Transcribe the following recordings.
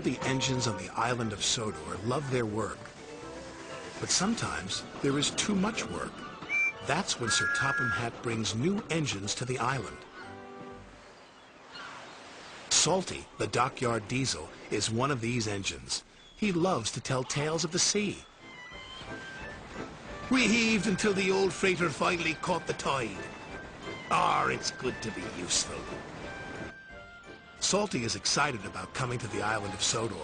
the engines on the island of Sodor love their work. But sometimes there is too much work. That's when Sir Topham Hatt brings new engines to the island. Salty, the dockyard diesel, is one of these engines. He loves to tell tales of the sea. We heaved until the old freighter finally caught the tide. It's good to be useful. Salty is excited about coming to the island of Sodor.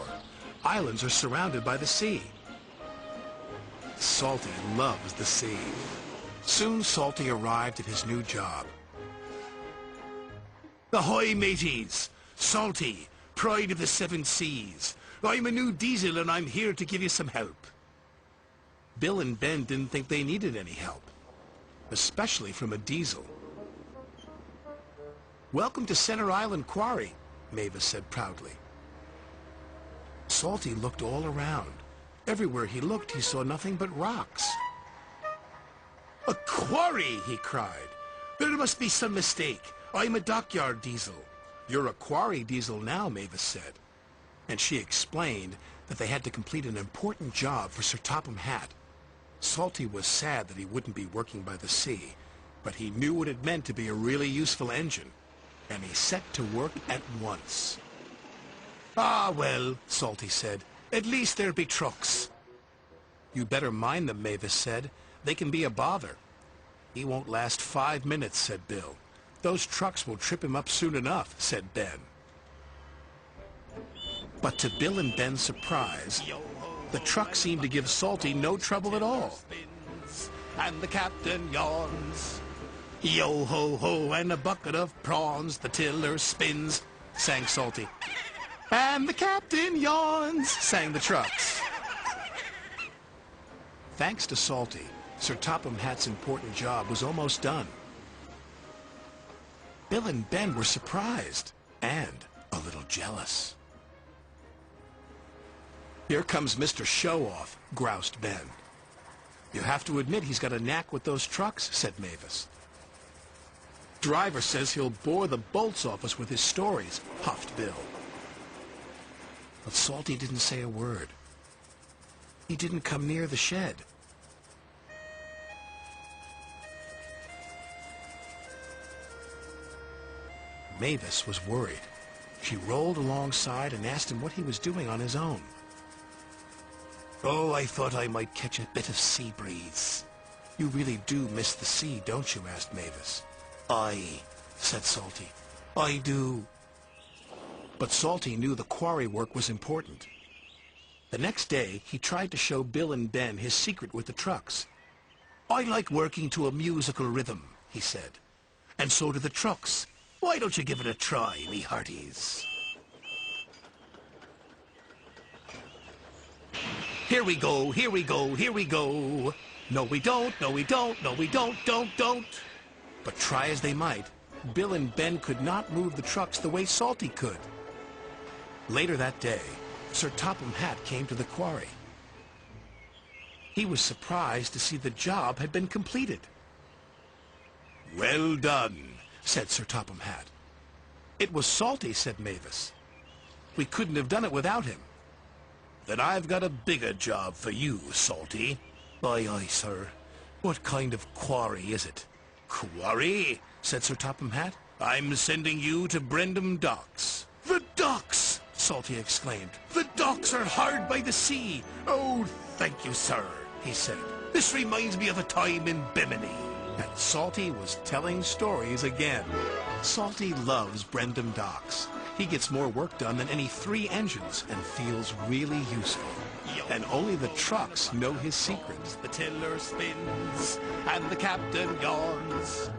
Islands are surrounded by the sea. Salty loves the sea. Soon Salty arrived at his new job. Ahoy, mateys! Salty, pride of the seven seas. I'm a new diesel and I'm here to give you some help. Bill and Ben didn't think they needed any help, especially from a diesel. Welcome to Center Island Quarry, Mavis said proudly. Salty looked all around. Everywhere he looked, he saw nothing but rocks. A quarry, he cried. There must be some mistake. I'm a dockyard diesel. You're a quarry diesel now, Mavis said. And she explained that they had to complete an important job for Sir Topham Hatt. Salty was sad that he wouldn't be working by the sea, but he knew what it meant to be a really useful engine, and he set to work at once. Ah, well, Salty said, at least there'll be trucks. You better mind them, Mavis said. They can be a bother. He won't last 5 minutes, said Bill. Those trucks will trip him up soon enough, said Ben. But to Bill and Ben's surprise, the truck seemed to give Salty no trouble at all. And the captain yawns. Yo-ho-ho, and a bucket of prawns, the tiller spins, sang Salty. And the captain yawns, sang the trucks. Thanks to Salty, Sir Topham Hatt's important job was almost done. Bill and Ben were surprised and a little jealous. Here comes Mr. Show-Off, groused Ben. You have to admit he's got a knack with those trucks, said Mavis. Driver says he'll bore the bolts off us with his stories, puffed Bill. But Salty didn't say a word. He didn't come near the shed. Mavis was worried. She rolled alongside and asked him what he was doing on his own. Oh, I thought I might catch a bit of sea breeze. You really do miss the sea, don't you? Asked Mavis. Aye, said Salty. I do. But Salty knew the quarry work was important. The next day, he tried to show Bill and Ben his secret with the trucks. I like working to a musical rhythm, he said. And so do the trucks. Why don't you give it a try, me hearties? Here we go, here we go, here we go. No we don't, no we don't, no we don't, don't. But try as they might, Bill and Ben could not move the trucks the way Salty could. Later that day, Sir Topham Hatt came to the quarry. He was surprised to see the job had been completed. Well done, said Sir Topham Hatt. It was Salty, said Mavis. We couldn't have done it without him. Then I've got a bigger job for you, Salty. Aye, aye, sir. What kind of quarry is it? Quarry? Said Sir Topham Hatt. I'm sending you to Brendam Docks. The docks! Salty exclaimed. The docks are hard by the sea. Oh, thank you, sir, he said. This reminds me of a time in Bimini. And Salty was telling stories again. Salty loves Brendam Docks. He gets more work done than any 3 engines and feels really useful. And only the trucks know his secrets. The tiller spins and the captain yawns.